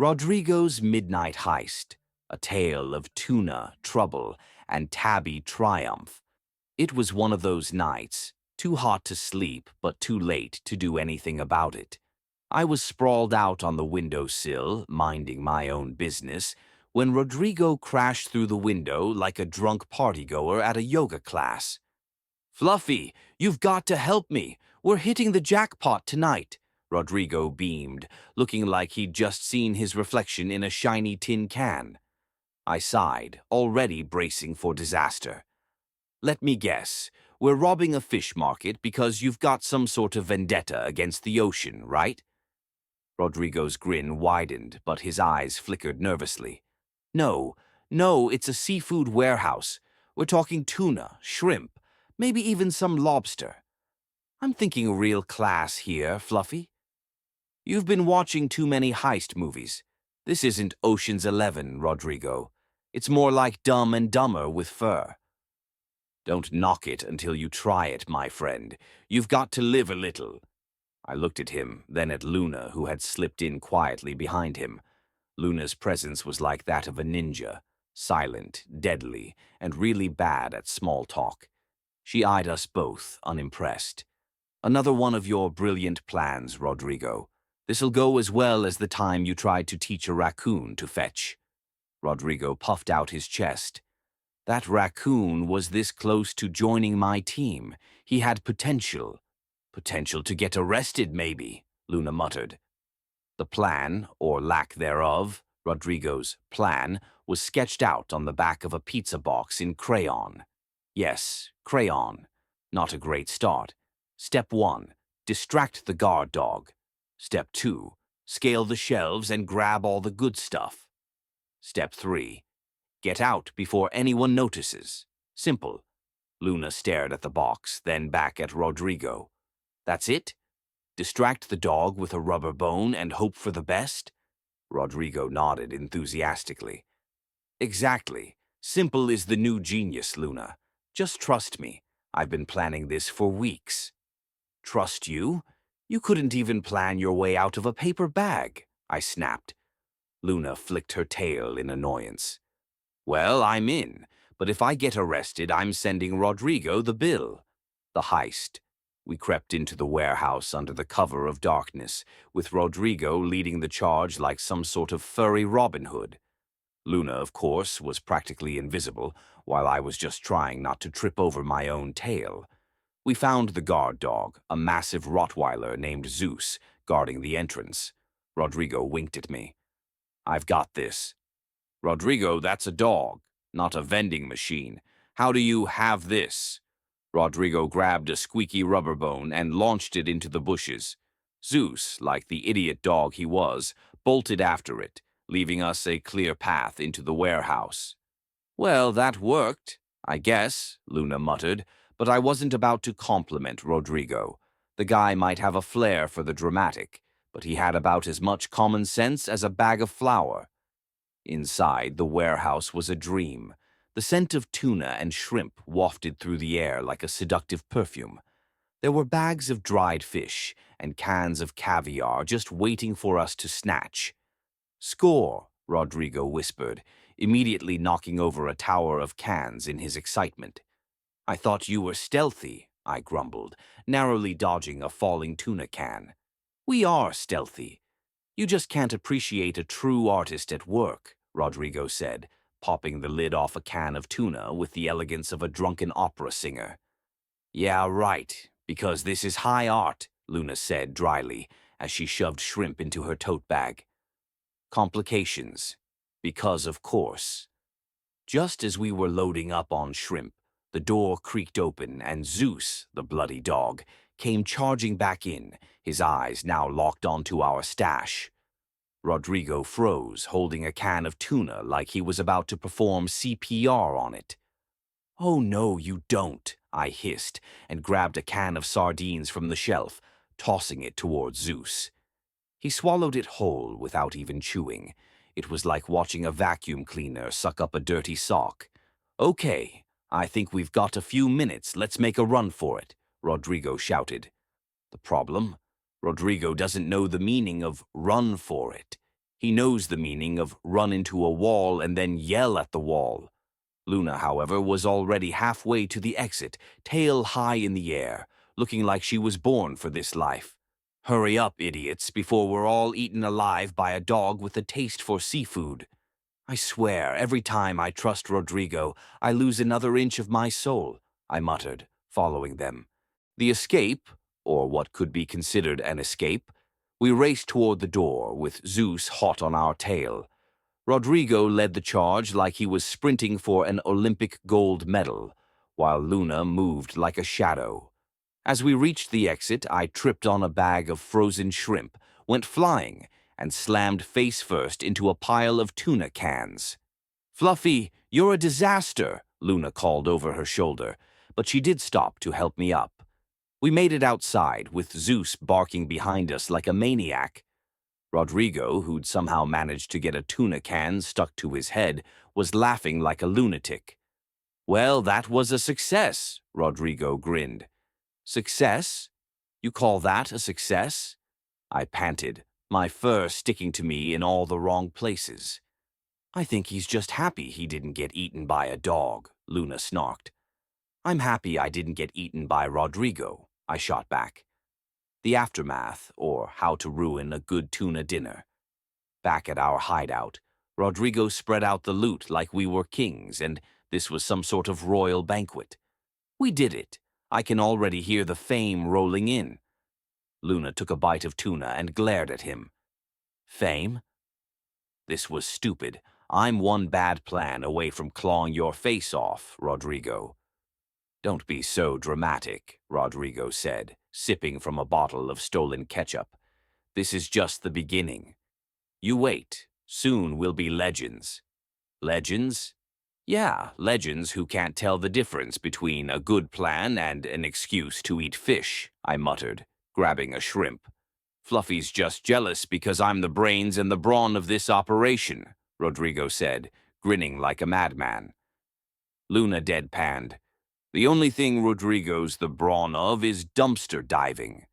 Rodrigo's Midnight Heist, a tale of Tuna, trouble, and Tabby triumph. It was one of those nights, too hot to sleep but too late to do anything about it. I was sprawled out on the windowsill, minding my own business, when Rodrigo crashed through the window like a drunk partygoer at a yoga class. "Fluffy, you've got to help me. We're hitting the jackpot tonight," Rodrigo beamed, looking like he'd just seen his reflection in a shiny tin can. I sighed, already bracing for disaster. "Let me guess. We're robbing a fish market because you've got some sort of vendetta against the ocean, right?" Rodrigo's grin widened, but his eyes flickered nervously. "No, no, it's a seafood warehouse. We're talking tuna, shrimp, maybe even some lobster. I'm thinking real class here, Fluffy. You've been watching too many heist movies. This isn't Ocean's 11, Rodrigo. It's more like Dumb and Dumber with fur." "Don't knock it until you try it, my friend. You've got to live a little." I looked at him, then at Luna, who had slipped in quietly behind him. Luna's presence was like that of a ninja, silent, deadly, and really bad at small talk. She eyed us both, unimpressed. "Another one of your brilliant plans, Rodrigo. This'll go as well as the time you tried to teach a raccoon to fetch." Rodrigo puffed out his chest. "That raccoon was this close to joining my team. He had potential. Potential to get arrested, maybe," Luna muttered. The plan, or lack thereof, Rodrigo's plan, was sketched out on the back of a pizza box in crayon. Yes, crayon. Not a great start. Step 1, distract the guard dog. Step 2, scale the shelves and grab all the good stuff. Step 3, get out before anyone notices. Simple. Luna stared at the box, then back at Rodrigo. "That's it? Distract the dog with a rubber bone and hope for the best?" Rodrigo nodded enthusiastically. "Exactly. Simple is the new genius, Luna. Just trust me. I've been planning this for weeks." "Trust you? You couldn't even plan your way out of a paper bag," I snapped. Luna flicked her tail in annoyance. "Well, I'm in, but if I get arrested, I'm sending Rodrigo the bill." The heist. We crept into the warehouse under the cover of darkness, with Rodrigo leading the charge like some sort of furry Robin Hood. Luna, of course, was practically invisible, while I was just trying not to trip over my own tail. We found the guard dog, a massive Rottweiler named Zeus, guarding the entrance. Rodrigo winked at me. "I've got this." "Rodrigo, that's a dog, not a vending machine. How do you have this?" Rodrigo grabbed a squeaky rubber bone and launched it into the bushes. Zeus, like the idiot dog he was, bolted after it, leaving us a clear path into the warehouse. "Well, that worked, I guess," Luna muttered, but I wasn't about to compliment Rodrigo. The guy might have a flair for the dramatic, but he had about as much common sense as a bag of flour. Inside, the warehouse was a dream. The scent of tuna and shrimp wafted through the air like a seductive perfume. There were bags of dried fish and cans of caviar just waiting for us to snatch. "Score," Rodrigo whispered, immediately knocking over a tower of cans in his excitement. "I thought you were stealthy," I grumbled, narrowly dodging a falling tuna can. "We are stealthy. You just can't appreciate a true artist at work," Rodrigo said, popping the lid off a can of tuna with the elegance of a drunken opera singer. "Yeah, right, because this is high art," Luna said dryly, as she shoved shrimp into her tote bag. "Complications. Because of course." Just as we were loading up on shrimp, the door creaked open and Zeus, the bloody dog, came charging back in, his eyes now locked onto our stash. Rodrigo froze, holding a can of tuna like he was about to perform CPR on it. "Oh no, you don't," I hissed, and grabbed a can of sardines from the shelf, tossing it towards Zeus. He swallowed it whole without even chewing. It was like watching a vacuum cleaner suck up a dirty sock. "Okay, I think we've got a few minutes. Let's make a run for it," Rodrigo shouted. The problem? Rodrigo doesn't know the meaning of "run for it." He knows the meaning of run into a wall and then yell at the wall. Luna, however, was already halfway to the exit, tail high in the air, looking like she was born for this life. Hurry up, idiots, before we're all eaten alive by a dog with a taste for seafood. I swear, every time I trust Rodrigo, I lose another inch of my soul, I muttered, following them. The escape, or what could be considered an escape, we raced toward the door, with Zeus hot on our tail. Rodrigo led the charge like he was sprinting for an Olympic gold medal, while Luna moved like a shadow. As we reached the exit, I tripped on a bag of frozen shrimp, went flying, and slammed face first into a pile of tuna cans. "Fluffy, you're a disaster," Luna called over her shoulder, but she did stop to help me up. We made it outside, with Zeus barking behind us like a maniac. Rodrigo, who'd somehow managed to get a tuna can stuck to his head, was laughing like a lunatic. "Well, that was a success," Rodrigo grinned. "Success? You call that a success?" I panted, my fur sticking to me in all the wrong places. "I think he's just happy he didn't get eaten by a dog," Luna snarked. "I'm happy I didn't get eaten by Rodrigo," I shot back. The aftermath, or how to ruin a good tuna dinner. Back at our hideout, Rodrigo spread out the loot like we were kings, and this was some sort of royal banquet. We did it. I can already hear the fame rolling in. Luna took a bite of tuna and glared at him. Fame? This was stupid. I'm one bad plan away from clawing your face off, Rodrigo. "Don't be so dramatic," Rodrigo said, sipping from a bottle of stolen ketchup. "This is just the beginning. You wait. Soon we'll be legends." Legends? Yeah, legends who can't tell the difference between a good plan and an excuse to eat fish, I muttered, grabbing a shrimp. "Fluffy's just jealous because I'm the brains and the brawn of this operation," Rodrigo said, grinning like a madman. Luna deadpanned. "The only thing Rodrigo's the brawn of is dumpster diving."